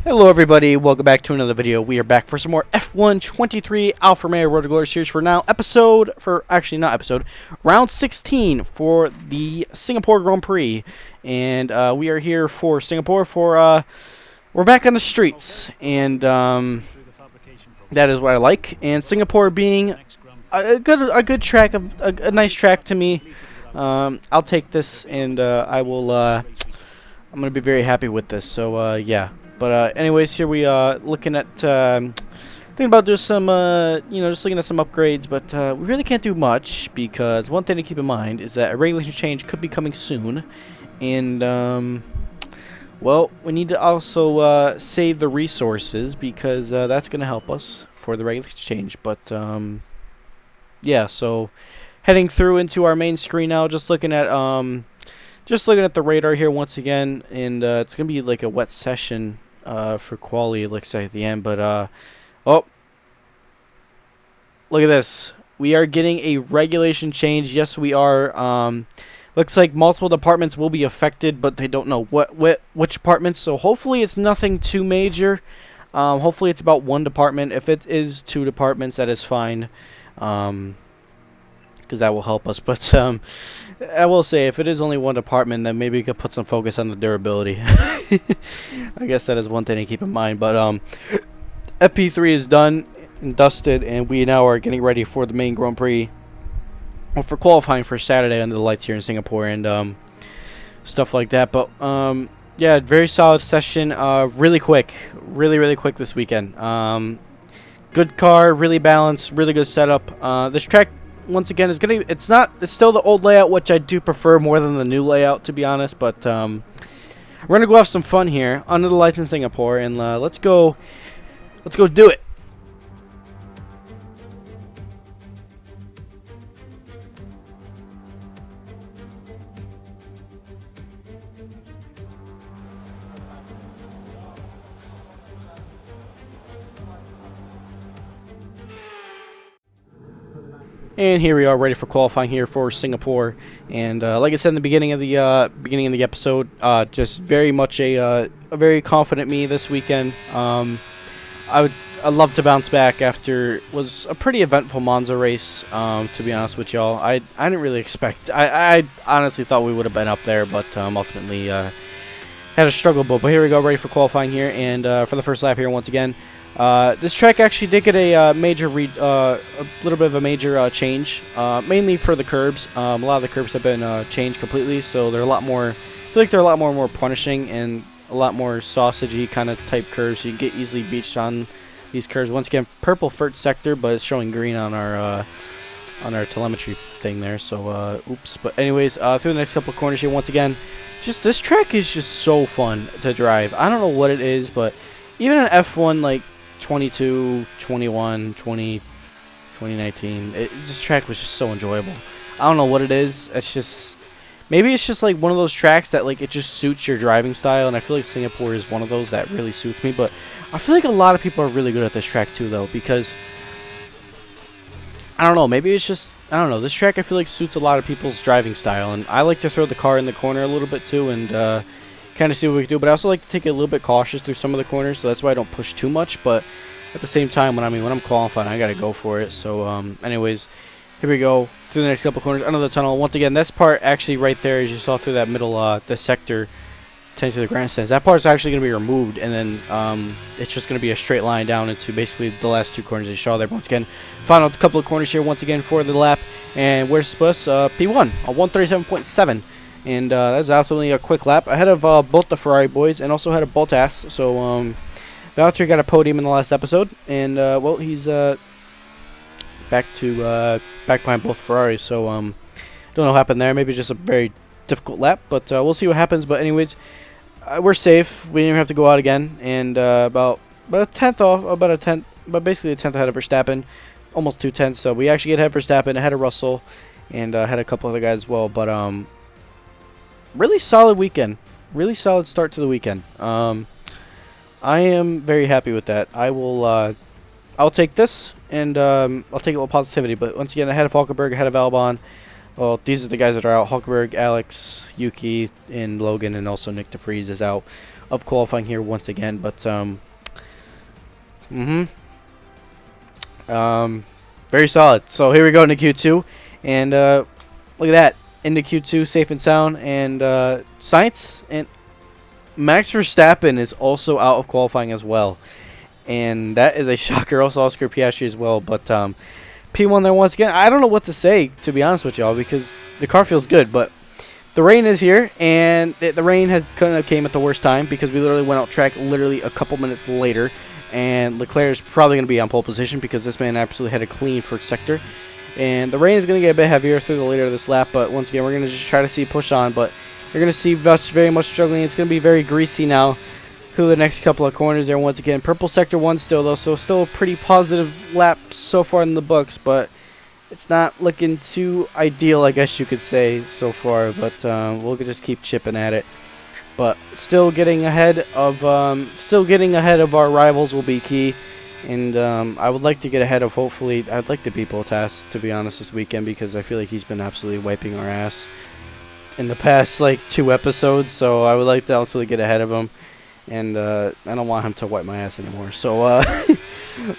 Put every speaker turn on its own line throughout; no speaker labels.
Hello everybody, welcome back to another video. We are back for some more F1 23 Alfa Romeo Road to Glory series for now. Round 16 for the Singapore Grand Prix. And we are here for Singapore we're back on the streets. And that is what I like. And Singapore being a good track, a nice track to me. I'll take this and I'm going to be very happy with this. So yeah. But anyways, here we are looking at thinking about doing some just looking at some upgrades, but we really can't do much because one thing to keep in mind is that a regulation change could be coming soon, and well, we need to also save the resources because that's going to help us for the regulation change. But yeah, so heading through into our main screen now, just looking at the radar here once again, and it's gonna be like a wet session for quali, it looks like at the end. But oh, look at this! We are getting a regulation change. Yes, we are. Looks like multiple departments will be affected, but they don't know which departments. So hopefully it's nothing too major. Hopefully it's about one department. If it is two departments, that is fine. Because that will help us. But I will say, if it is only one department, then maybe we could put some focus on the durability. I guess that is one thing to keep in mind. But FP3 is done and dusted, and we now are getting ready for the main Grand Prix. Well, for qualifying for Saturday under the lights here in Singapore and stuff like that. But yeah, very solid session. Really quick, really quick this weekend. Good car, really balanced, really good setup. This track, once again, it's still the old layout, which I do prefer more than the new layout, to be honest. But we're gonna go have some fun here under the lights in Singapore, and let's go do it. And here we are, ready for qualifying here for Singapore. And like I said in the beginning of the episode, just very much a very confident me this weekend. I'd love to bounce back after was a pretty eventful Monza race. To be honest with y'all, I didn't really expect. I honestly thought we would have been up there, but ultimately had a struggle. But here we go, ready for qualifying here, and for the first lap here once again. This track actually did get a little bit of a major change, mainly for the curbs. A lot of the curbs have been changed completely, so they're a lot more. I feel like they're a lot more punishing and a lot more sausagey kind of type curves. So you can get easily beached on these curves. Once again, purple first sector, but it's showing green on our telemetry thing there. So oops. But anyways, through the next couple of corners here, once again, just this track is just so fun to drive. I don't know what it is, but even in F1 like 22, 21, 20, 2019, this track was just so enjoyable. I don't know what it is. Maybe it's just like one of those tracks that like it just suits your driving style, and I feel like Singapore is one of those that really suits me. But I feel like a lot of people are really good at this track too, though, because I don't know. Maybe it's just, I don't know. This track I feel like suits a lot of people's driving style, and I like to throw the car in the corner a little bit too, and kind of see what we can do. But I also like to take it a little bit cautious through some of the corners, so that's why I don't push too much. But at the same time, when I'm qualifying, I gotta go for it. So anyways, here we go through the next couple corners under the tunnel. Once again, this part actually right there, as you saw through that middle the sector tending to the grandstands, that part's actually gonna be removed, and then it's just gonna be a straight line down into basically the last two corners you saw there. Once again, final couple of corners here once again for the lap, and we're supposed P1 on 137.7. And that's absolutely a quick lap ahead of both the Ferrari boys and also ahead of Bottas. So Valtteri got a podium in the last episode, and well, he's back behind both Ferraris. So don't know what happened there. Maybe just a very difficult lap, but we'll see what happens. But anyways, we're safe. We didn't even have to go out again, and about a tenth off, but basically a tenth ahead of Verstappen, almost 2/10. So we actually get ahead of Verstappen, ahead of Russell, and had a couple other guys as well. But really solid weekend. Really solid start to the weekend. I am very happy with that. I'll take this, and I'll take it with positivity. But once again, ahead of Hulkenberg, ahead of Albon. Well, these are the guys that are out. Hulkenberg, Alex, Yuki, and Logan, and also Nick DeFries is out. of qualifying here once again. But very solid. So here we go into Q2, and look at that, into Q2 safe and sound, and Science and Max Verstappen is also out of qualifying as well, and that is a shocker. Also Oscar Piastri as well, but P1 there once again. I don't know what to say, to be honest with y'all, because the car feels good, but the rain is here, and the rain kind of came at the worst time because we literally went out track literally a couple minutes later, and Leclerc is probably going to be on pole position because this man absolutely had a clean first sector. And the rain is going to get a bit heavier through the later of this lap, but once again, we're going to just try to see push on, but you're going to see very much struggling. It's going to be very greasy now through the next couple of corners there once again. Purple sector 1 still, though, so still a pretty positive lap so far in the books, but it's not looking too ideal, I guess you could say, so far, but we'll just keep chipping at it. But still getting ahead of our rivals will be key, and I would like to get ahead of, hopefully, I'd like to beat Bottas, to be honest, this weekend, because I feel like he's been absolutely wiping our ass in the past, like, 2 episodes, so I would like to hopefully get ahead of him, and I don't want him to wipe my ass anymore, so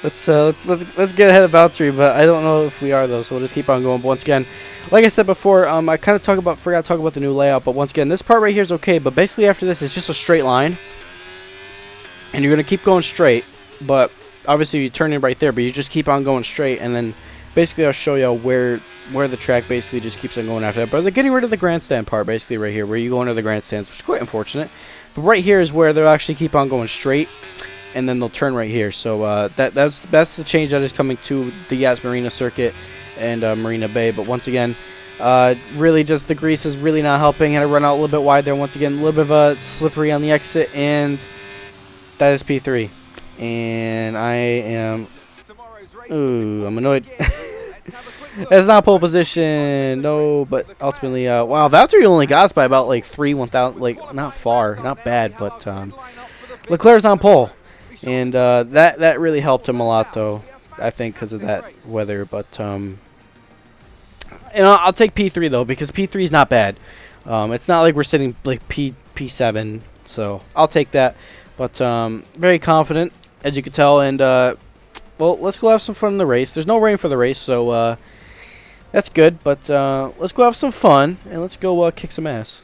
let's get ahead of Valtteri, but I don't know if we are, though, so we'll just keep on going. But once again, like I said before, I kind of forgot to talk about the new layout, but once again, this part right here is okay, but basically after this, it's just a straight line, and you're going to keep going straight, but obviously you turn in right there, but you just keep on going straight, and then basically I'll show you where the track basically just keeps on going after that. But they're getting rid of the grandstand part, basically right here, where you go into the grandstands, which is quite unfortunate. But right here is where they'll actually keep on going straight, and then they'll turn right here. So that's the change that is coming to the Yas Marina circuit and Marina Bay. But once again, really just the grease is really not helping. Had to run out a little bit wide there once again. A little bit of a slippery on the exit, and that is P3. And I am... Ooh, I'm annoyed. That's not pole position, no, but ultimately, wow, Valtteri only got us by about, like, 1,000, like, not far, not bad, but, Leclerc's on pole, and, that really helped him a lot, though, I think, because of that weather, but, and I'll take P3, though, because P3 is not bad. It's not like we're sitting, like, P7, so I'll take that, but, very confident, as you can tell, and, well, let's go have some fun in the race. There's no rain for the race, so, that's good, but let's go have some fun, and let's go kick some ass.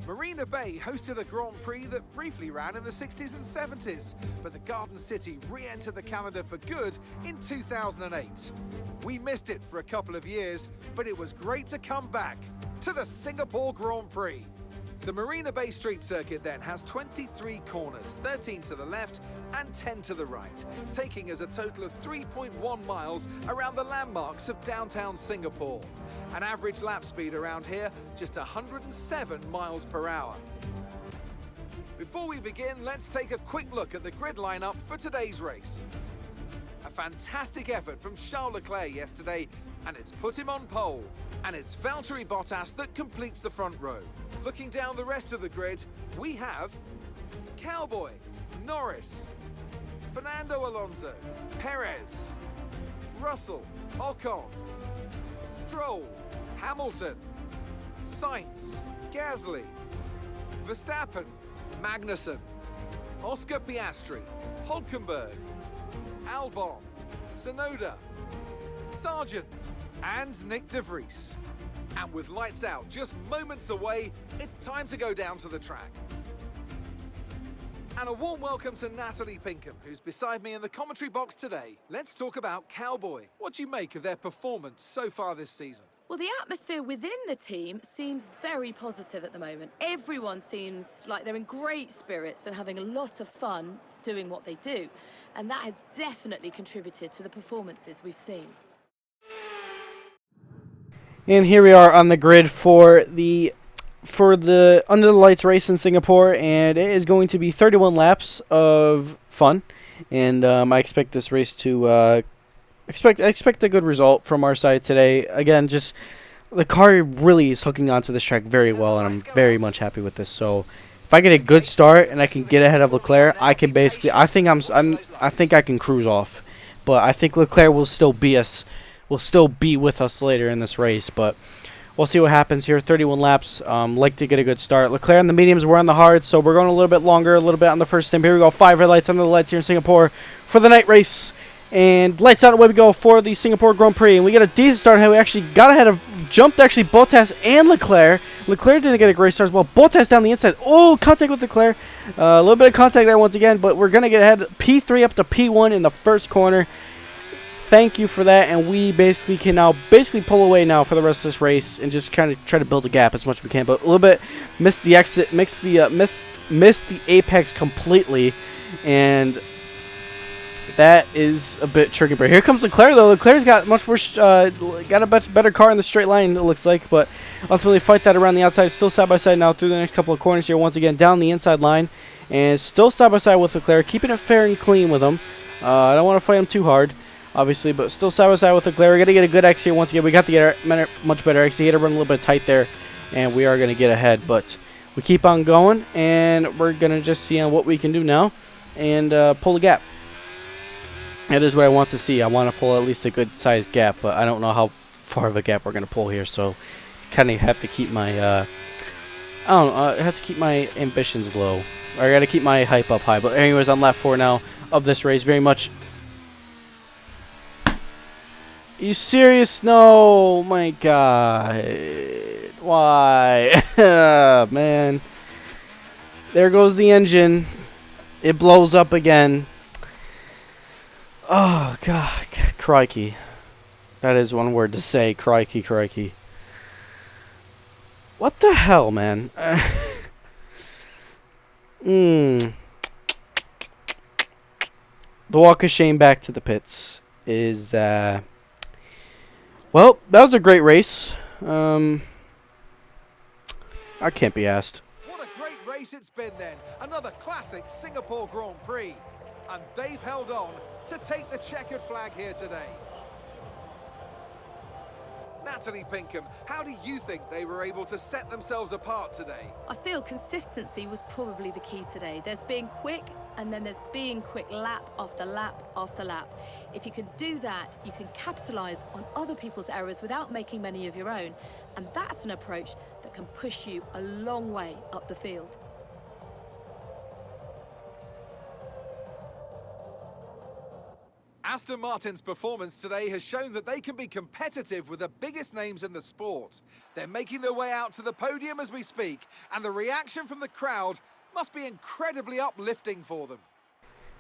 Marina Bay hosted a Grand Prix that briefly ran in the 60s and 70s, but the Garden City re-entered the calendar for good in 2008. We missed it for a couple of years, but it was great to come back to the Singapore Grand Prix. The Marina Bay Street Circuit then has 23 corners, 13 to the left and 10 to the right, taking us a total of 3.1 miles around the landmarks of downtown Singapore. An average lap speed around here, just 107 miles per hour. Before we begin, let's take a quick look at the grid lineup for today's race. A fantastic effort from Charles Leclerc yesterday, and it's put him on pole. And it's Valtteri Bottas that completes the front row. Looking down the rest of the grid, we have Cowboy, Norris, Fernando Alonso, Perez, Russell, Ocon, Stroll, Hamilton, Sainz, Gasly, Verstappen, Magnussen, Oscar Piastri, Hulkenberg, Albon, Tsunoda, Sargent, and Nick de Vries. And with lights out just moments away, it's time to go down to the track. And a warm welcome to Natalie Pinkham, who's beside me in the commentary box today. Let's talk about Cowboy. What do you make of their performance so far this season?
Well, the atmosphere within the team seems very positive at the moment. Everyone seems like they're in great spirits and having a lot of fun doing what they do. And that has definitely contributed to the performances we've seen.
And here we are on the grid for the Under the Lights race in Singapore, and it is going to be 31 laps of fun, and I expect this race to expect a good result from our side today. Again, just the car really is hooking onto this track very well, and I'm very much happy with this. So if I get a good start and I can get ahead of Leclerc, I can basically I think I can cruise off, but I think Leclerc will still be with us later in this race. But we'll see what happens here. 31 laps. Like to get a good start. Leclerc on the mediums, we're on the hards, so we're going a little bit longer, a little bit on the first stem. Here we go. 5 red lights under the lights here in Singapore for the night race. And lights out, away we go for the Singapore Grand Prix. And we get a decent start. We actually got ahead of, jumped actually Bottas and Leclerc. Leclerc didn't get a great start as well. Bottas down the inside. Oh, contact with Leclerc. A little bit of contact there once again, but we're going to get ahead P3 up to P1 in the first corner. Thank you for that, and we basically can now pull away now for the rest of this race and just kind of try to build a gap as much as we can. But a little bit missed the exit, missed the apex completely, and that is a bit tricky. But here comes Leclerc though. Leclerc's got much worse, got a much better car in the straight line, it looks like, but ultimately fight that around the outside. Still side by side now through the next couple of corners here. Once again down the inside line, and still side by side with Leclerc, keeping it fair and clean with him. I don't want to fight him too hard, obviously, but still side by side with Leclerc. We're gonna get a good X here once again. We got to get a much better X. He had to run a little bit tight there, and we are gonna get ahead. But we keep on going, and we're gonna just see on what we can do now and pull the gap. That is what I want to see. I want to pull at least a good sized gap, but I don't know how far of a gap we're gonna pull here. So kind of have to keep my I have to keep my ambitions low. I gotta keep my hype up high. But anyways, on lap 4 now of this race. Very much. Are you serious? No, my God. Why? Man. There goes the engine. It blows up again. Oh, God. Crikey. That is one word to say. Crikey, crikey. What the hell, man? The walk of shame back to the pits is, well, that was a great race. I can't be asked.
What a great race it's been then. Another classic Singapore Grand Prix. And they've held on to take the checkered flag here today. Natalie Pinkham, how do you think they were able to set themselves apart today?
I feel consistency was probably the key today. There's being quick, and then there's being quick lap after lap after lap. If you can do that, you can capitalise on other people's errors without making many of your own. And that's an approach that can push you a long way up the field.
Aston Martin's performance today has shown that they can be competitive with the biggest names in the sport. They're making their way out to the podium as we speak, and the reaction from the crowd must be incredibly uplifting for them.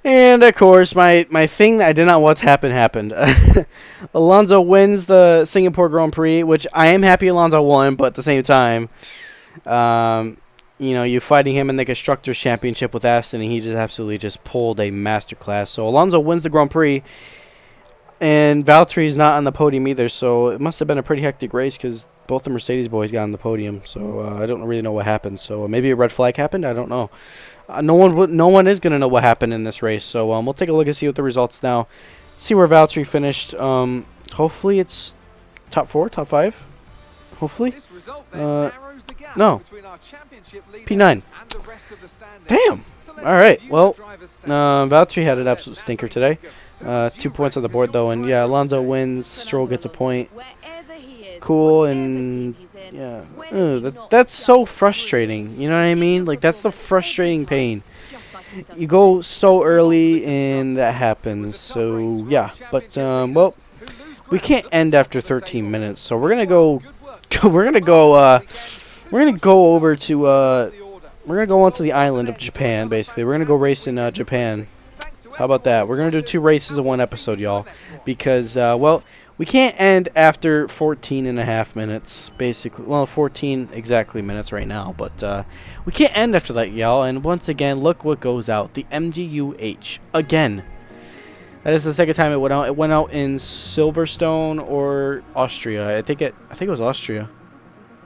And of course, my thing that I did not want to happen happened. Alonso wins the Singapore Grand Prix, which I am happy Alonso won, but at the same time, you know, you fighting him in the Constructors' Championship with Aston, and he just absolutely just pulled a masterclass. So Alonso wins the Grand Prix, and Valtteri's not on the podium either, so it must have been a pretty hectic race because both the Mercedes boys got on the podium. So I don't really know what happened. So maybe a red flag happened. I don't know. No one is gonna know what happened in this race. So we'll take a look and see what the results now. See where Valtteri finished. Hopefully it's top 4, top 5. Hopefully.
This result then narrows the gap
No.
between our championship leader
P9.
and the rest of the standings.
Damn.
So let's
All right.
review
Well,
the driver's standings.
Valtteri had an absolute stinker today. 2 points on the board though, and yeah, Alonso wins. Stroll gets a point.
Wherever he is,
Cool,
whatever
and
team he's in,
yeah,
when is he not
that's
just
so
brilliant?
frustrating. You know what I mean? Like that's the frustrating pain.
Just like he's done
You
today.
go so early and that happens. So yeah, but well, we can't end after 13 minutes. So we're gonna go. We're gonna go. We're gonna go over to. We're gonna go onto the island of Japan. Basically, we're gonna go race in Japan. How about that? We're gonna do 2 races in one episode, y'all, because well, we can't end after 14 and a half minutes, basically. Well, 14 exactly minutes right now, but we can't end after that, y'all. And once again, look what goes out: the MGUH again. That is the second time it went out. It went out in Silverstone or Austria. I think it was Austria.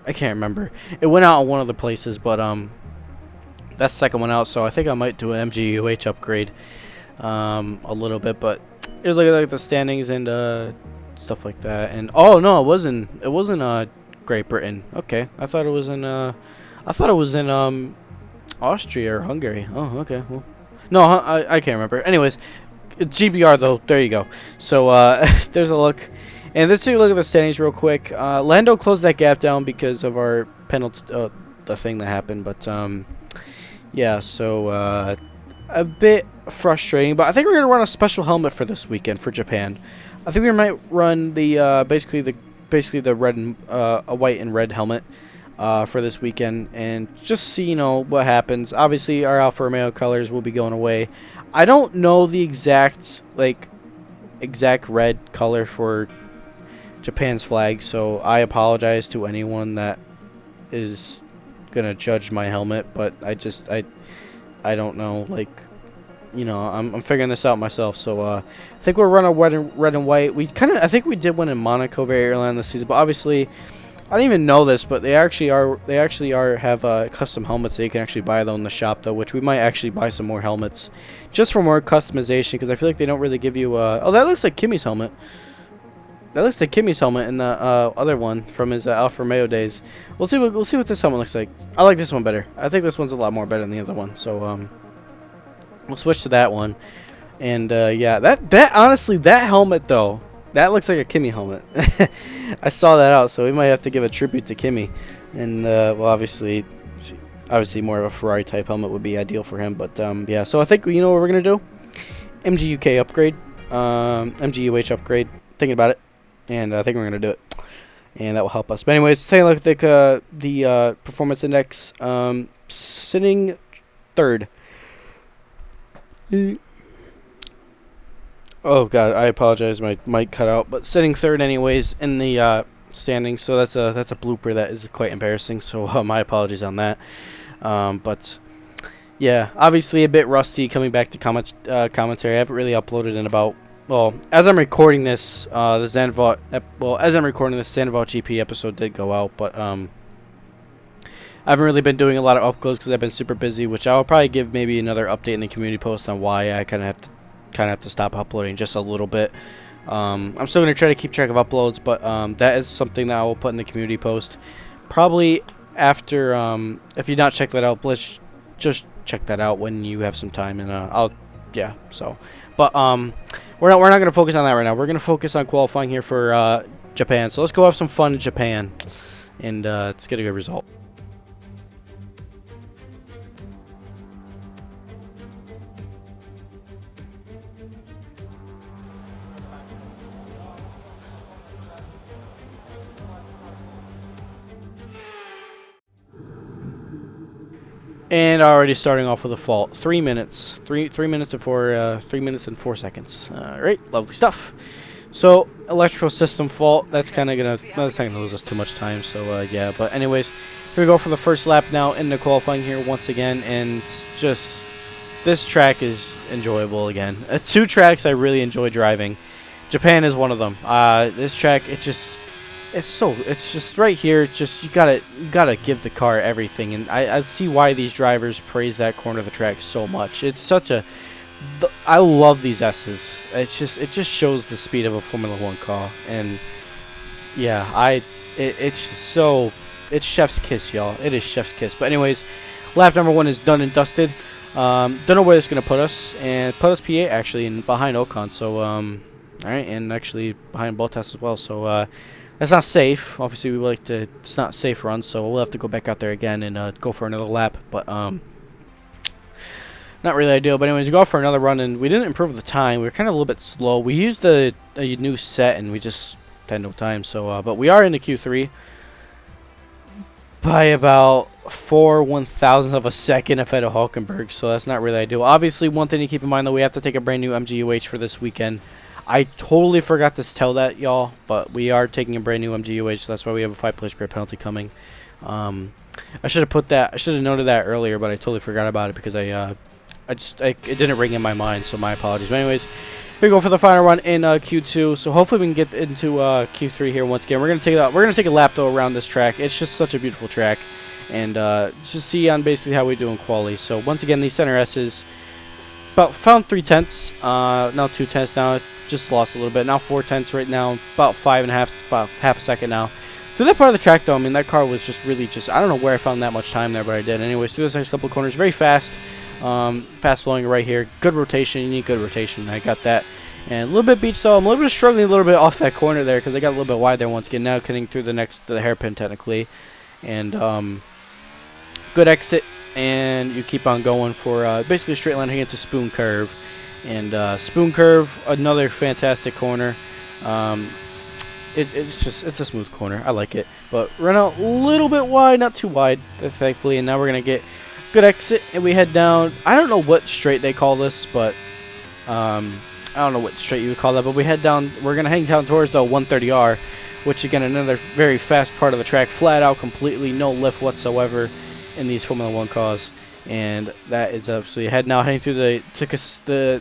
I can't remember. It went out in one of the places, but that's the second one out. So I think I might do an MGUH upgrade a little bit. But here's like the standings and stuff like that. And oh no, it wasn't Great Britain. Okay, I thought it was in Austria or Hungary. Oh, okay. Well, no, I can't remember. Anyways. GBR though, there you go. So there's a look, And let's take a look at the standings real quick. Lando closed that gap down because of our penalty, the thing that happened. But yeah, so a bit frustrating. But I think we're gonna run a special helmet for this weekend for Japan. I think we might run the basically the red and a white and red helmet for this weekend, and just see what happens. Obviously, our Alfa Romeo colors will be going away. I don't know the exact red color for Japan's flag, so I apologize to anyone that is gonna judge my helmet, but I don't know, I'm figuring this out myself. So I think we'll run a red and white. I think we did one in Monaco very early on this season, but obviously I didn't even know this, but they actually have custom helmets that you can actually buy though in the shop though, which we might actually buy some more helmets just for more customization, because I feel like they don't really give you oh, that looks like Kimi's helmet. That looks like Kimi's helmet in the other one from his Alfa Romeo days. We'll see what this helmet looks like. I like this one better. I think this one's a lot more better than the other one. So we'll switch to that one. And yeah, that honestly, that helmet though, that looks like a Kimi helmet. I saw that out, so we might have to give a tribute to Kimi. And well, obviously more of a Ferrari type helmet would be ideal for him. But yeah, so I think what we're gonna do, MGUK upgrade, MGUH upgrade. Thinking about it, and I think we're gonna do it, and that will help us. But anyways, taking a look at the performance index, sitting third. Oh god, I apologize, my mic cut out. But sitting third, anyways, in the standings. So that's a blooper that is quite embarrassing. So my apologies on that. But yeah, obviously a bit rusty coming back to commentary. I haven't really uploaded in about. Well, as I'm recording this, the Zandvoort GP episode did go out, but I haven't really been doing a lot of uploads because I've been super busy. Which I will probably give maybe another update in the community post on why I kind of have to stop uploading just a little bit. I'm still gonna try to keep track of uploads, but that is something that I will put in the community post probably after. If you not check that out, let's just check that out when you have some time, and yeah. So, but we're not going to focus on that right now. We're going to focus on qualifying here for Japan. So let's go have some fun in Japan, and let's get a good result. And already starting off with a fault. 3 minutes. 3 minutes and 4 seconds. Alright, lovely stuff. So, electrical system fault. That's not gonna lose us too much time. So yeah. But anyways, here we go for the first lap now in the qualifying here once again, and just this track is enjoyable again. 2 tracks I really enjoy driving. Japan is one of them. This track, it's just right here. Just you gotta give the car everything, and I see why these drivers praise that corner of the track so much. It's such a I love these S's. It just shows the speed of a Formula 1 car, and yeah, it's chef's kiss, y'all. It is chef's kiss. But anyways, lap number 1 is done and dusted. Don't know where it's gonna put us, and put us P8 actually, and behind Ocon. So all right, and actually behind Bottas as well. So that's not safe. Obviously, we would like to. It's not safe run, so we'll have to go back out there again and go for another lap. But not really ideal. But anyways, we go for another run, and we didn't improve the time. We were kind of a little bit slow. We used a new set, and we just had no time. So, but we are in the Q3 by about 4/1000 of a second ahead of Hulkenberg. So that's not really ideal. Obviously, one thing to keep in mind though, we have to take a brand new MGUH for this weekend. I totally forgot to tell that, y'all, but we are taking a brand new MGUH, so that's why we have a 5-place grid penalty coming. I should have noted that earlier, but I totally forgot about it because it didn't ring in my mind, so my apologies. But anyways, here we go for the final run in Q2. So hopefully we can get into Q3 here once again. We're gonna take a lap though around this track. It's just such a beautiful track, and just see on basically how we do in quali. So once again, these center S's found 3/10, now 2/10 now. Just lost a little bit. Now 4/10 right now, about 5.5, about half a second now. Through that part of the track though, I mean that car was just really I don't know where I found that much time there, but I did. Anyways, through this next couple of corners, very fast, fast flowing right here. Good rotation, you need good rotation. I got that. And a little bit beach, so I'm a little bit struggling a little bit off that corner there because I got a little bit wide there once again. Now cutting through the hairpin technically, and good exit, and you keep on going for basically a straight line heading into Spoon Curve, and Spoon Curve, another fantastic corner. It's a smooth corner. I like it, but run out a little bit wide, not too wide, thankfully. And now we're gonna get good exit, and we head down. I don't know what straight they call this, but I don't know what straight you would call that, but we head down. We're gonna hang down towards the 130R, which again another very fast part of the track, flat out, completely no lift whatsoever in these Formula One cars, and that is absolutely heading through the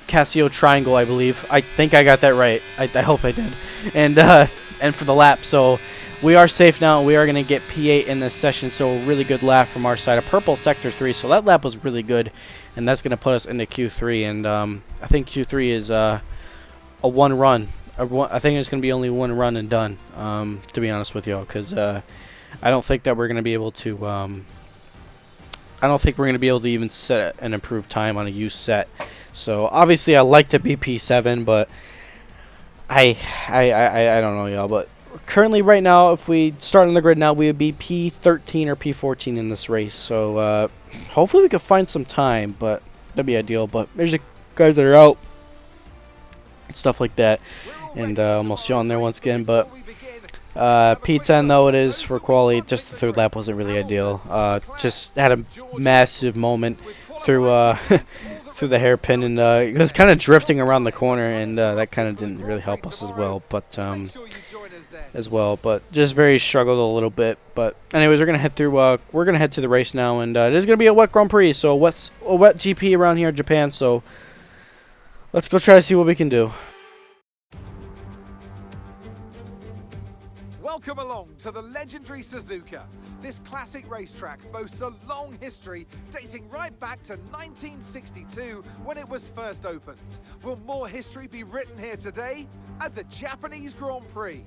Casio Triangle, I believe. I think I got that right. I hope I did, and for the lap, so we are safe now. We are gonna get P8 in this session, so a really good lap from our side. A purple sector 3, so that lap was really good. And that's going to put us into Q3, and I think Q3 is a one run. I think it's going to be only one run and done, to be honest with y'all, because I don't think that we're going to be able to. I don't think we're going to be able to even set an improved time on a used set. So obviously, I like to be P7, but I don't know, y'all. But currently, right now, if we start on the grid now, we would be P13 or P14 in this race. So hopefully we can find some time, but that'd be ideal. But there's the guys that are out and stuff like that, and almost showing there once again. But P10 though it is for quality. Just the third lap wasn't really ideal. Just had a massive moment through through the hairpin, and it was kind of drifting around the corner, and that kind of didn't really help us as well. But just very struggled a little bit. But anyways, we're gonna head through. We're gonna head to the race now, and it is gonna be a wet Grand Prix, so a wet GP around here in Japan. So let's go try to see what we can do.
Welcome along to the legendary Suzuka. This classic racetrack boasts a long history dating right back to 1962 when it was first opened. Will more history be written here today at the Japanese Grand Prix?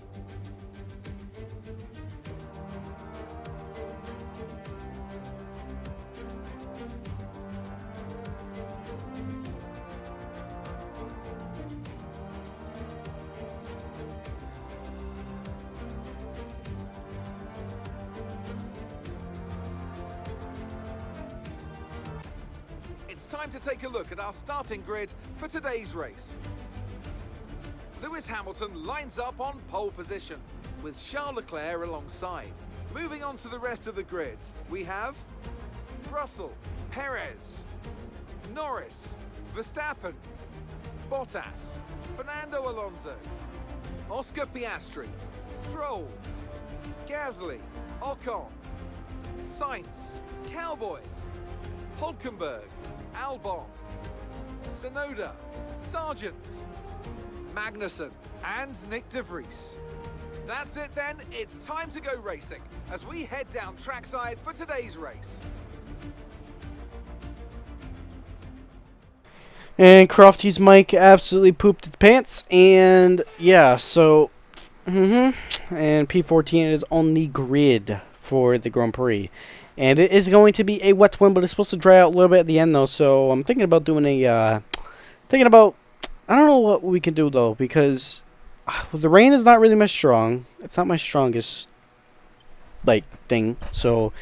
It's time to take a look at our starting grid for today's race. Lewis Hamilton lines up on pole position, with Charles Leclerc alongside. Moving on to the rest of the grid, we have Russell, Perez, Norris, Verstappen, Bottas, Fernando Alonso, Oscar Piastri, Stroll, Gasly, Ocon, Sainz, Cowboy, Hulkenberg, Albon, Tsunoda, Sargent, Magnussen, and Nick de Vries. That's it then, it's time to go racing as we head down trackside for today's race.
And Crofty's mic absolutely pooped its pants, and yeah, so and P14 is on the grid for the Grand Prix. And it is going to be a wet one, but it's supposed to dry out a little bit at the end, though. So I'm thinking about doing I don't know what we can do, though, because the rain is not really my strong. It's not my strongest, thing. So,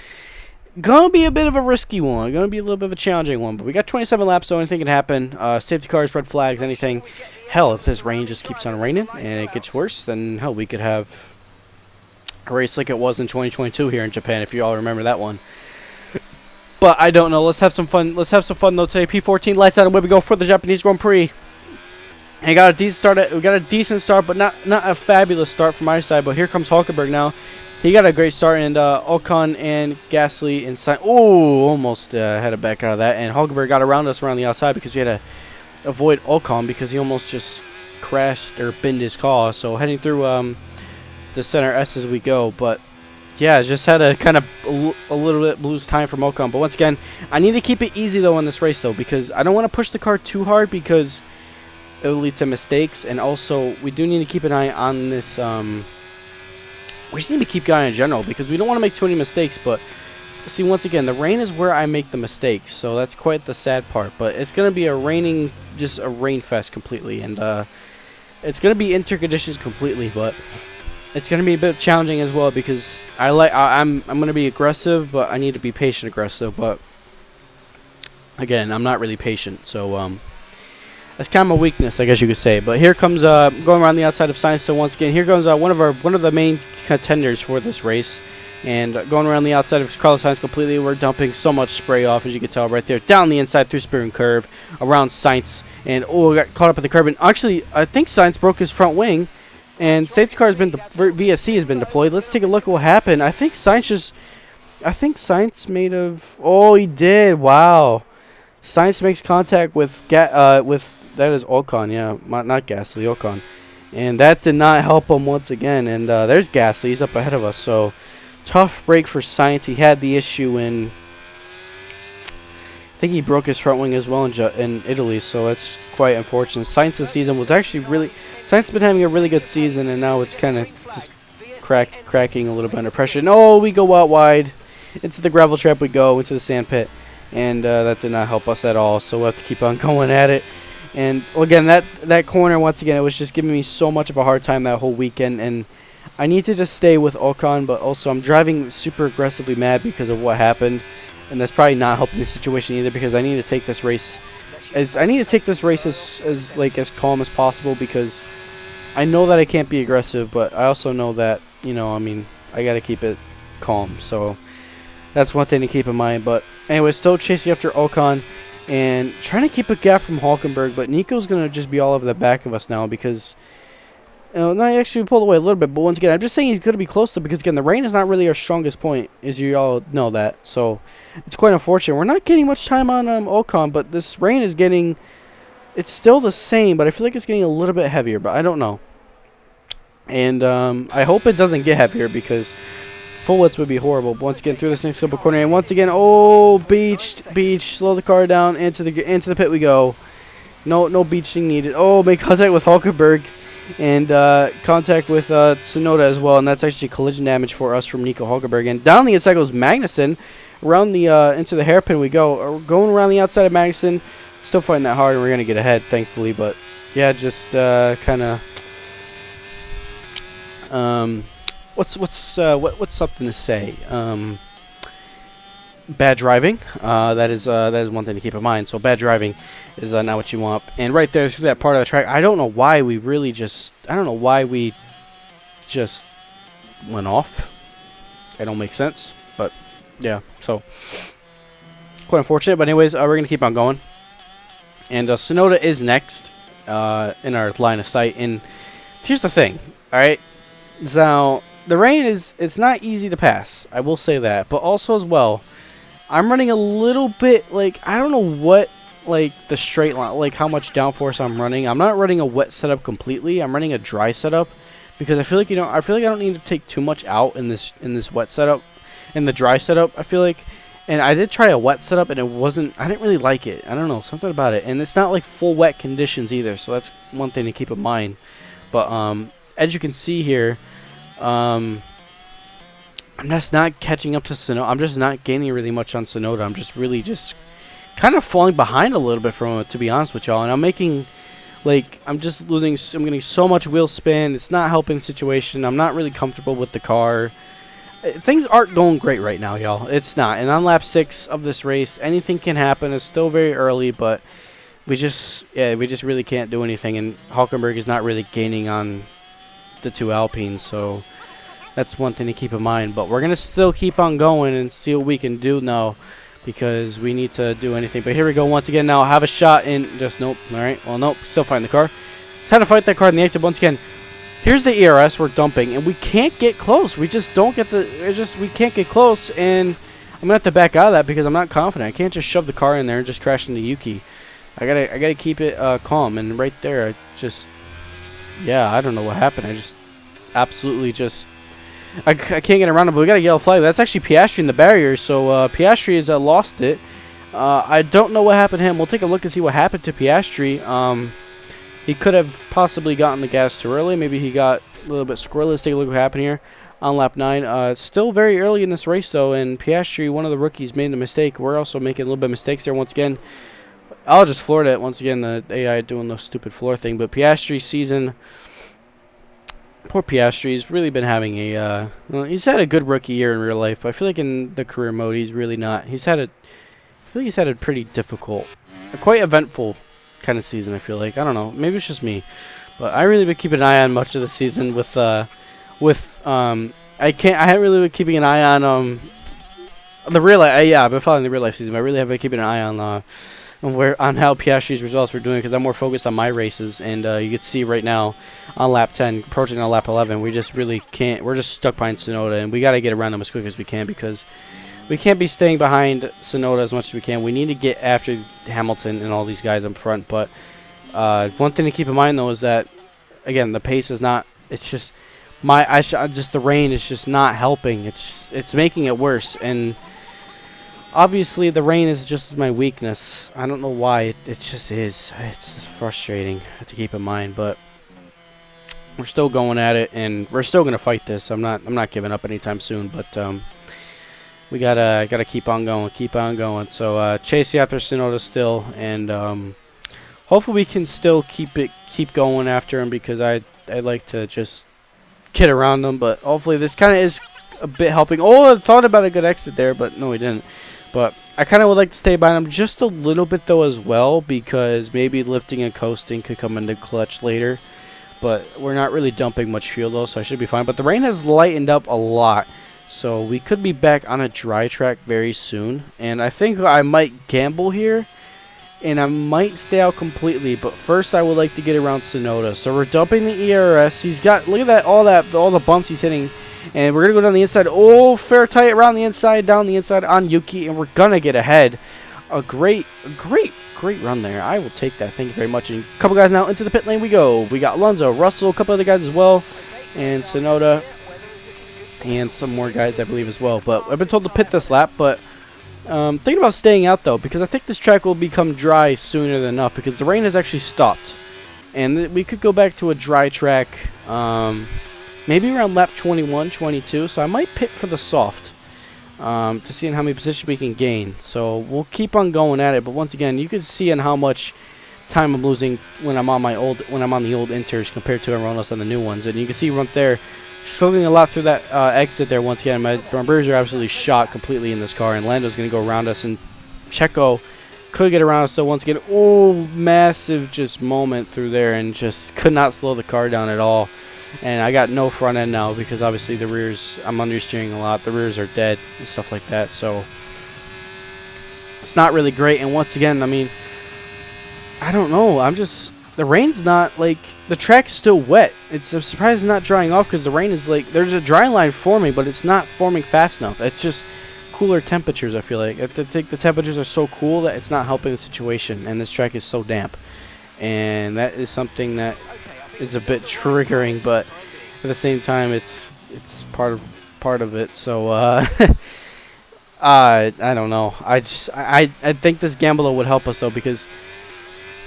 gonna be a bit of a risky one. Gonna be a little bit of a challenging one. But we got 27 laps, so anything can happen. Safety cars, red flags, anything. Hell, if this rain just keeps on raining and it gets worse, then hell, we could have a race like it was in 2022 here in Japan, if you all remember that one. But I don't know. Let's have some fun. Let's have some fun though today. P14 lights out, and away we go for the Japanese Grand Prix. And we got a decent start, but not a fabulous start from my side. But here comes Hulkenberg now. He got a great start, and Ocon and Gasly and Sainz. Oh, almost had it back out of that. And Hulkenberg got around us around the outside because we had to avoid Ocon because he almost just crashed or binned his car. So heading through the center S as we go, but yeah, just had a kind of a little bit lose time from Ocon. But once again, I need to keep it easy though in this race though, because I don't want to push the car too hard because it will lead to mistakes, and also we do need to keep an eye on this. We just need to keep an eye in general because we don't want to make too many mistakes. But see, once again, the rain is where I make the mistakes, so that's quite the sad part. But it's gonna be just a rain fest completely, and it's gonna be interconditions completely. But it's gonna be a bit challenging as well because I'm gonna be aggressive, but I need to be patient aggressive. But again, I'm not really patient, so that's kind of a weakness, I guess you could say. But here comes going around the outside of Science. So once again, here goes one of the main contenders for this race. And going around the outside of Carlos Sainz completely, we're dumping so much spray off, as you can tell right there, down the inside through spearing curve, around Sainz, and we got caught up at the curb. And actually, I think Sainz broke his front wing, and safety car has been VSC has been deployed. Let's take a look at what happened. I think Sainz made of. Oh, he did. Wow. Sainz makes contact with that is Ocon, yeah, not Gasly, Ocon, and that did not help him once again. And there's Gasly, he's up ahead of us, so. Tough break for Sainz. He had the issue I think he broke his front wing as well in Italy, so that's quite unfortunate. Sainz's season was actually Sainz has been having a really good season, and now it's kind of just cracking a little bit under pressure. No, we go out wide. Into the gravel trap we go, into the sand pit, and that did not help us at all, so we'll have to keep on going at it. And again, that corner, once again, it was just giving me so much of a hard time that whole weekend, and I need to just stay with Ocon, but also I'm driving super aggressively mad because of what happened, and that's probably not helping the situation either, because I need to take this race as calm as possible, because I know that I can't be aggressive, but I also know that, I got to keep it calm. So that's one thing to keep in mind. But anyway, still chasing after Ocon and trying to keep a gap from Hulkenberg, but Nico's going to just be all over the back of us now because no, actually we pulled away a little bit, but once again, I'm just saying he's going to be close to, because again, the rain is not really our strongest point, as you all know that. So it's quite unfortunate. We're not getting much time on Ocon, but this rain is getting, it's still the same, but I feel like it's getting a little bit heavier, but I don't know. And I hope it doesn't get heavier, because full widths would be horrible. But once again, through this next couple corner, and once again, oh, beach, slow the car down, into the pit we go. No beaching needed. Oh, make contact with Hulkenberg. And contact with Tsunoda as well, and that's actually collision damage for us from Nico Hulkenberg. And down the inside goes Magnussen. Around the into the hairpin we go. Going around the outside of Magnussen. Still fighting that hard, and we're gonna get ahead, thankfully. But yeah, just kind of what's something to say? Bad driving. That is one thing to keep in mind. So bad driving is not what you want. And right there through that part of the track, I don't know why we just went off. It don't make sense, but yeah, so quite unfortunate. But anyways, we're gonna keep on going. And Tsunoda is next in our line of sight. And here's the thing, all right? Now the rain it's not easy to pass. I will say that, but also as well, I'm running a little bit like I don't know what. Like the straight line, like how much downforce I'm running. I'm not running a wet setup completely. I'm running a dry setup because I feel like I don't need to take too much out in this wet setup, in the dry setup. I feel like, and I did try a wet setup and I didn't really like it. I don't know, something about it, and it's not like full wet conditions either. So that's one thing to keep in mind. But as you can see here, I'm just not catching up to Tsunoda. I'm just not gaining really much on Tsunoda. I'm just really kind of falling behind a little bit from it, to be honest with y'all. And I'm getting so much wheel spin. It's not helping the situation. I'm not really comfortable with the car. Things aren't going great right now, y'all. It's not. And on lap 6 of this race, anything can happen. It's still very early, but we just really can't do anything. And Hulkenberg is not really gaining on the two Alpines, so that's one thing to keep in mind. But we're gonna still keep on going and see what we can do now, because we need to do anything. But here we go once again now. Have a shot in. Just nope. Alright. Well, nope. Still fighting the car. Had to fight that car in the exit once again. Here's the ERS we're dumping, and we can't get close. We just don't get we can't get close, and I'm gonna have to back out of that because I'm not confident. I can't just shove the car in there and just crash into Yuki. I gotta keep it calm. And right there, I don't know what happened. I just absolutely I can't get around it, but we got a yellow flag. That's actually Piastri in the barrier, so Piastri has lost it. I don't know what happened to him. We'll take a look and see what happened to Piastri. He could have possibly gotten the gas too early. Maybe he got a little bit squirrely. Let's take a look at what happened here. on lap 9. Still very early in this race, though, and Piastri, one of the rookies, made a mistake. We're also making a little bit of mistakes there once again. I'll just floor it once again, the AI doing the stupid floor thing. But Piastri's season, poor Piastri's really been having a, well, he's had a good rookie year in real life. I feel like in the career mode, he's really not. I feel like he's had a pretty difficult, a quite eventful kind of season, I feel like. I don't know, maybe it's just me. But I really been keeping an eye on much of the season I haven't really been keeping an eye on, the real life, yeah, I've been following the real life season, but I really haven't been keeping an eye on, on how Piastri's results were doing, because I'm more focused on my races, and you can see right now on lap 10, approaching on lap 11, we just really can't, we're just stuck behind Tsunoda, and we got to get around them as quick as we can, because we can't be staying behind Tsunoda as much as we can. We need to get after Hamilton and all these guys up front, but one thing to keep in mind, though, is that, again, the pace is not, it's just, just the rain is just not helping. It's making it worse, and obviously, the rain is just my weakness. I don't know why. It just is. It's just frustrating to keep in mind, but we're still going at it, and we're still gonna fight this. I'm not giving up anytime soon, but we gotta keep on going. So chasing after Tsunoda still, and hopefully we can still keep going after him, because I'd like to just get around him. But hopefully this kind of is a bit helping. Oh, I thought about a good exit there, but no, we didn't. But I kind of would like to stay behind him just a little bit, though, as well, because maybe lifting and coasting could come into clutch later. But we're not really dumping much fuel, though, so I should be fine. But the rain has lightened up a lot, so we could be back on a dry track very soon. And I think I might gamble here, and I might stay out completely. But first, I would like to get around Tsunoda. So we're dumping the ERS. He's got, look at that, all the bumps he's hitting. And we're going to go down the inside. Oh, fair tight around the inside, down the inside on Yuki. And we're going to get ahead. A great run there. I will take that. Thank you very much. And a couple guys now into the pit lane we go. We got Alonso, Russell, a couple other guys as well. And Tsunoda. And some more guys, I believe, as well. But I've been told to pit this lap. But thinking about staying out, though, because I think this track will become dry sooner than enough. Because the rain has actually stopped. And we could go back to a dry track. Maybe around lap 21, 22, so I might pit for the soft to see in how many positions we can gain. So we'll keep on going at it, but once again, you can see in how much time I'm losing when I'm on the old Inters compared to everyone else on the new ones. And you can see right there, struggling a lot through that exit there. Once again, my bumpers are absolutely shot completely in this car, and Lando's going to go around us, and Checo could get around us. So once again, oh, massive just moment through there, and just could not slow the car down at all. And I got no front end now, because obviously the rears, I'm understeering a lot. The rears are dead and stuff like that. So it's not really great. And once again, I mean, I don't know. The rain's not, like, the track's still wet. I'm surprised it's not drying off, because the rain is, like, there's a dry line forming, but it's not forming fast enough. It's just cooler temperatures, I feel like. I think the temperatures are so cool that it's not helping the situation. And this track is so damp. And that is something that is a bit triggering, but at the same time, it's part of it. So I don't know. I think this gamble would help us, though, because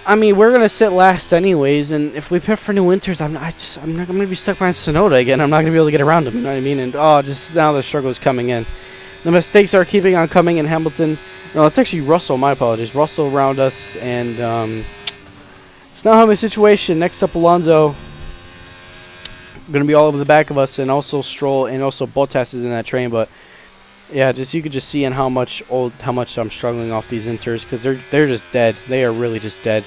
I mean, we're gonna sit last anyways, and if we pit for new winters, I'm gonna be stuck behind Tsunoda again. I'm not gonna be able to get around him. You know what I mean? And just now the struggle is coming in. The mistakes are keeping on coming in Hamilton. No, it's actually Russell. My apologies. Russell around us, and it's not having a situation. Next up, Alonso. Going to be all over the back of us, and also Stroll, and also Bottas is in that train. But yeah, you could just see in how much I'm struggling off these Inters, because they're just dead. They are really just dead.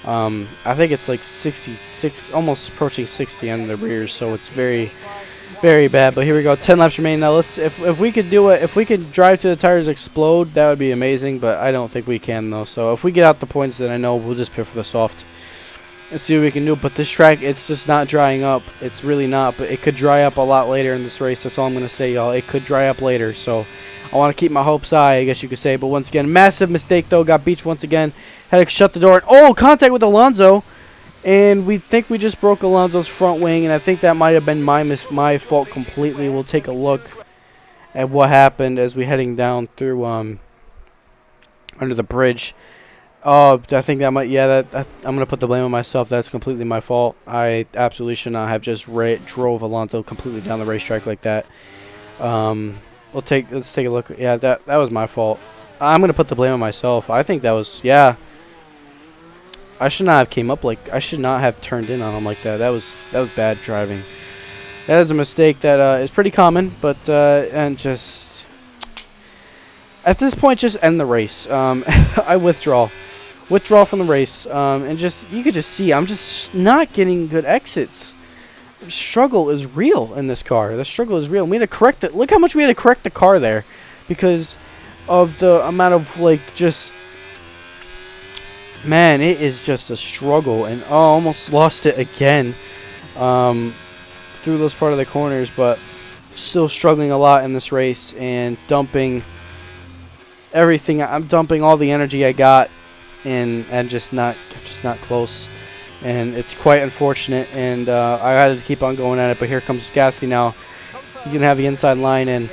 I think it's like 66, almost approaching 60 on the rears, so it's very, very bad. But here we go, 10 laps remaining. Now if we could do it, if we could drive to the tires explode, that would be amazing. But I don't think we can, though. So if we get out the points, then I know we'll just pit for the soft and see what we can do. But this track, it's just not drying up. It's really not, but it could dry up a lot later in this race. That's all I'm going to say, y'all. It could dry up later, so I want to keep my hopes high, I guess you could say. But once again, massive mistake, though. Got beached once again. Had to shut the door. And, oh, contact with Alonso. And we think we just broke Alonso's front wing, and I think that might have been my fault completely. We'll take a look at what happened as we're heading down through under the bridge. Oh, I think that might. Yeah, that I'm gonna put the blame on myself. That's completely my fault. I absolutely should not have just drove Alonso completely down the racetrack like that. Um, let's take a look. Yeah, that was my fault. I'm gonna put the blame on myself. I think that was, yeah. I should not have came up like, I should not have turned in on him like that. That was bad driving. That is a mistake that is pretty common, but and just at this point, just end the race. I withdraw from the race, and just you could just see I'm just not getting good exits. The struggle is real in this car. The struggle is real. We had to correct it. Look how much we had to correct the car there, because of the amount of like just. Man, it is just a struggle, and oh, almost lost it again through those part of the corners, but still struggling a lot in this race and dumping everything. I'm dumping all the energy I got, and just not close, and it's quite unfortunate. And I had to keep on going at it, but here comes Gasly now. He's gonna have the inside line, and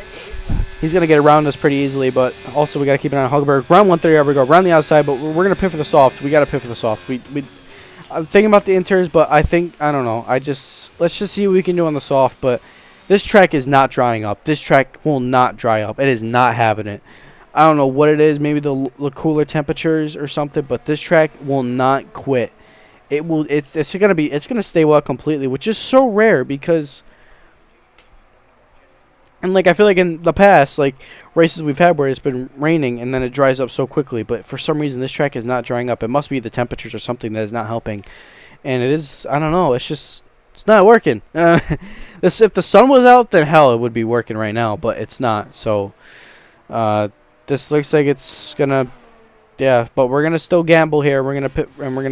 he's going to get around us pretty easily, but also we got to keep an eye on Huckenberg. Round 130, we go around the outside, but we're going to pit for the soft. We got to pit for the soft. I'm thinking about the inters, but I don't know. Let's just see what we can do on the soft, but this track is not drying up. This track will not dry up. It is not having it. I don't know what it is, maybe the cooler temperatures or something, but this track will not quit. It's going to stay wet completely, which is so rare because. And like I feel like in the past, like races we've had where it's been raining and then it dries up so quickly, but for some reason this track is not drying up. It must be the temperatures or something that is not helping. And it is, I don't know, it's not working. If the sun was out, then hell, it would be working right now, but it's not. So this looks like it's gonna, yeah, but we're gonna still gamble here. We're gonna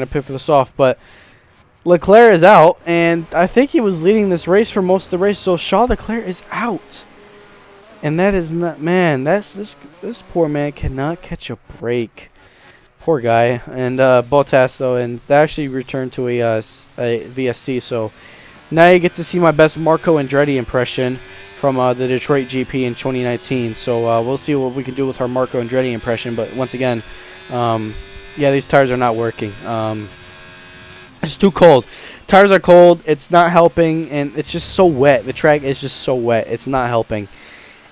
pit for the soft, but. Leclerc is out, and I think he was leading this race for most of the race, so Charles Leclerc is out. And that is not, man, this poor man cannot catch a break. Poor guy. And Bottas though, and they actually returned to a VSC, so now you get to see my best Marco Andretti impression from the Detroit GP in 2019. So we'll see what we can do with our Marco Andretti impression, but once again, yeah, these tires are not working. It's too cold. Tires are cold, it's not helping, and it's just so wet. The track is just so wet, it's not helping.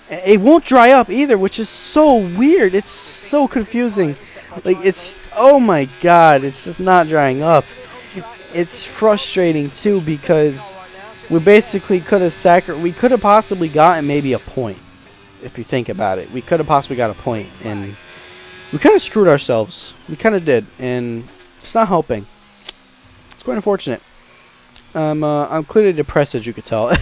It won't dry up either, which is so weird. It's so confusing. Like, oh my god, it's just not drying up. It's frustrating too, because we basically could have possibly gotten maybe a point. If you think about it, we could have possibly got a point, and we kind of screwed ourselves. We kind of did, and it's not helping. It's quite unfortunate. I'm clearly depressed, as you could tell.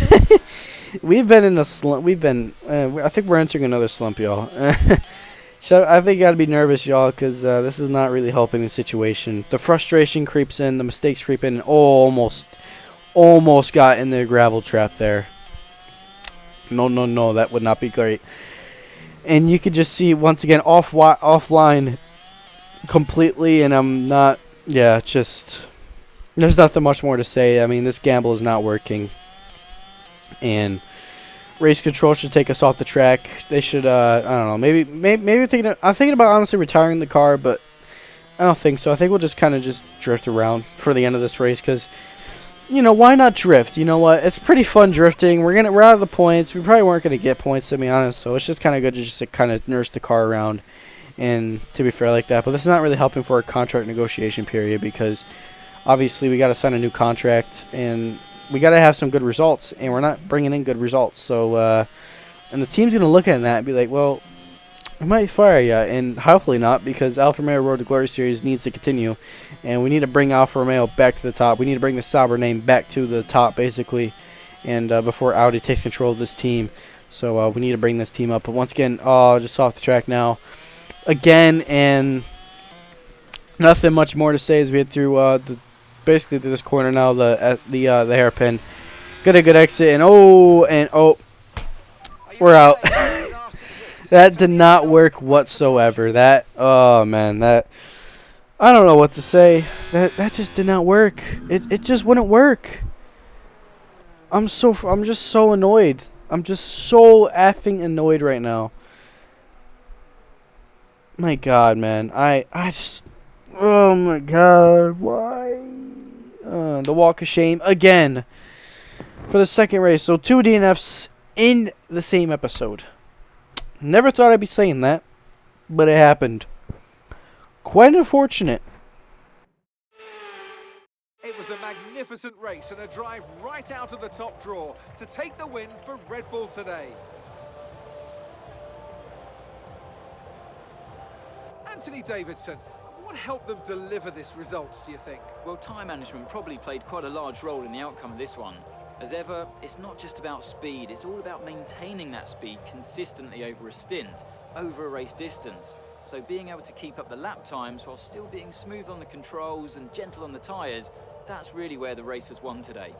We've been in a slump. I think we're entering another slump, y'all. I think you gotta be nervous, y'all, because this is not really helping the situation. The frustration creeps in, the mistakes creep in, and almost got in the gravel trap there. No, that would not be great. And you could just see, once again, offline completely, and I'm not, yeah, just, there's nothing much more to say. I mean, this gamble is not working. And race control should take us off the track. They should, I don't know, maybe I'm thinking about honestly retiring the car, but I don't think so. I think we'll just kind of just drift around for the end of this race, because, you know, why not drift? You know what? It's pretty fun drifting. We're out of the points. We probably weren't going to get points, to be honest, so it's just kind of good to just kind of nurse the car around, and to be fair like that. But this is not really helping for our contract negotiation period, because obviously we got to sign a new contract, and we got to have some good results, and we're not bringing in good results. So, and the team's going to look at that and be like, well, we might fire you, and hopefully not, because Alfa Romeo Road to Glory Series needs to continue, and we need to bring Alfa Romeo back to the top. We need to bring the Sauber name back to the top, basically, and before Audi takes control of this team. So we need to bring this team up. But once again, just off the track now, again, and nothing much more to say as we head through basically through this corner now, the hairpin. Got a good exit, and we're out. That did not work whatsoever. That, oh man, that, I don't know what to say. That just did not work. It just wouldn't work. I'm just so annoyed. I'm just so effing annoyed right now. My God, man, Oh my god, why? The walk of shame again for the second race. So 2 DNFs in the same episode. Never thought I'd be saying that, but it happened. Quite unfortunate.
It was a magnificent race and a drive right out of the top draw to take the win for Red Bull today. Anthony Davidson, what helped them deliver this result, do you think?
Well, time management probably played quite a large role in the outcome of this one. As ever, it's not just about speed, it's all about maintaining that speed consistently over a stint, over a race distance. So being able to keep up the lap times while still being smooth on the controls and gentle on the tyres, that's really where the race was won today.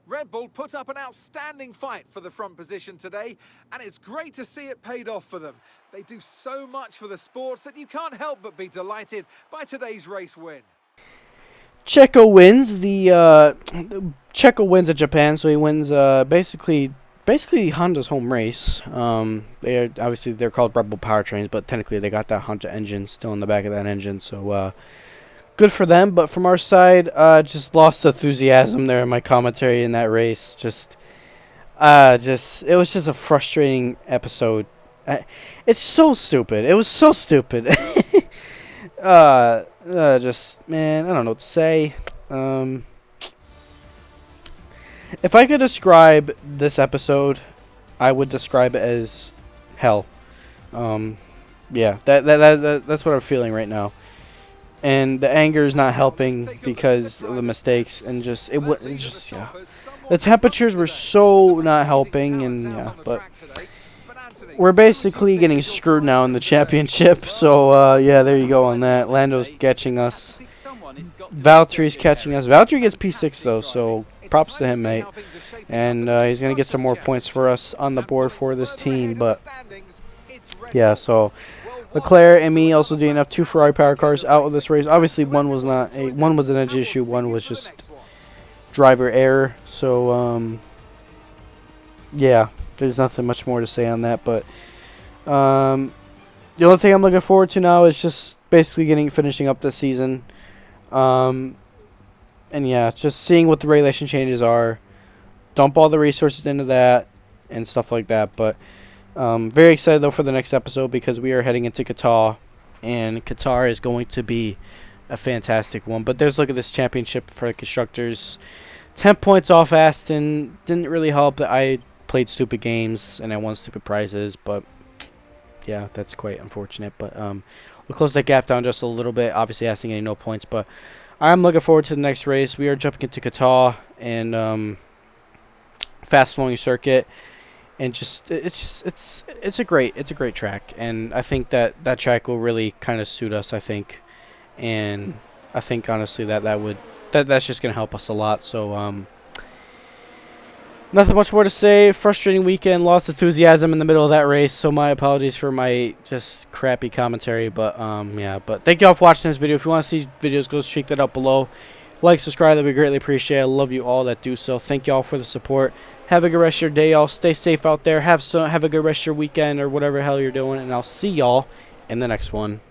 Red Bull put up an outstanding fight for the front position today, and it's great to see it paid off for them. They do so much for the sports that you can't help but be delighted by today's race win.
Checo wins Checo wins at Japan, so he wins basically Honda's home race. They're called Red Bull powertrains, but technically they got that Honda engine still in the back of that engine, so good for them. But from our side, just lost enthusiasm there in my commentary in that race. It was just a frustrating episode. It's so stupid. It was so stupid. Man, I don't know what to say. If I could describe this episode, I would describe it as hell. Yeah, that's what I'm feeling right now. And the anger is not helping because of the mistakes, and yeah. The temperatures were so not helping, and yeah, but we're basically getting screwed now in the championship. So yeah, there you go on that. Lando's catching us. Valtteri's catching us. Valtteri gets P6 though, so props to him, mate. And he's gonna get some more points for us on the board for this team. But yeah, so Leclerc and me also doing enough 2 Ferrari power cars out of this race. Obviously, one was an engine issue, one was just driver error. So yeah, there's nothing much more to say on that. But the only thing I'm looking forward to now is just basically finishing up this season. And yeah, just seeing what the regulation changes are, dump all the resources into that and stuff like that. But very excited though for the next episode because we are heading into Qatar, and Qatar is going to be a fantastic one. But there's look at this championship for the constructors. 10 points off Aston. Didn't really help that I played stupid games and I won stupid prizes, but yeah, that's quite unfortunate. But we'll close that gap down just a little bit. Obviously, Aston getting no points, but I'm looking forward to the next race. We are jumping into Qatar and fast flowing circuit, and it's a great track, and I think that track will really kind of suit us. I think, and I think honestly that's just gonna help us a lot. So nothing much more to say. Frustrating weekend. Lost enthusiasm in the middle of that race. So my apologies for my just crappy commentary. But yeah. But thank you all for watching this video. If you want to see videos, go check that out below. Like, subscribe. That we greatly appreciate. I love you all that do so. Thank you all for the support. Have a good rest of your day, y'all. Stay safe out there. Have a good rest of your weekend or whatever hell you're doing. And I'll see y'all in the next one.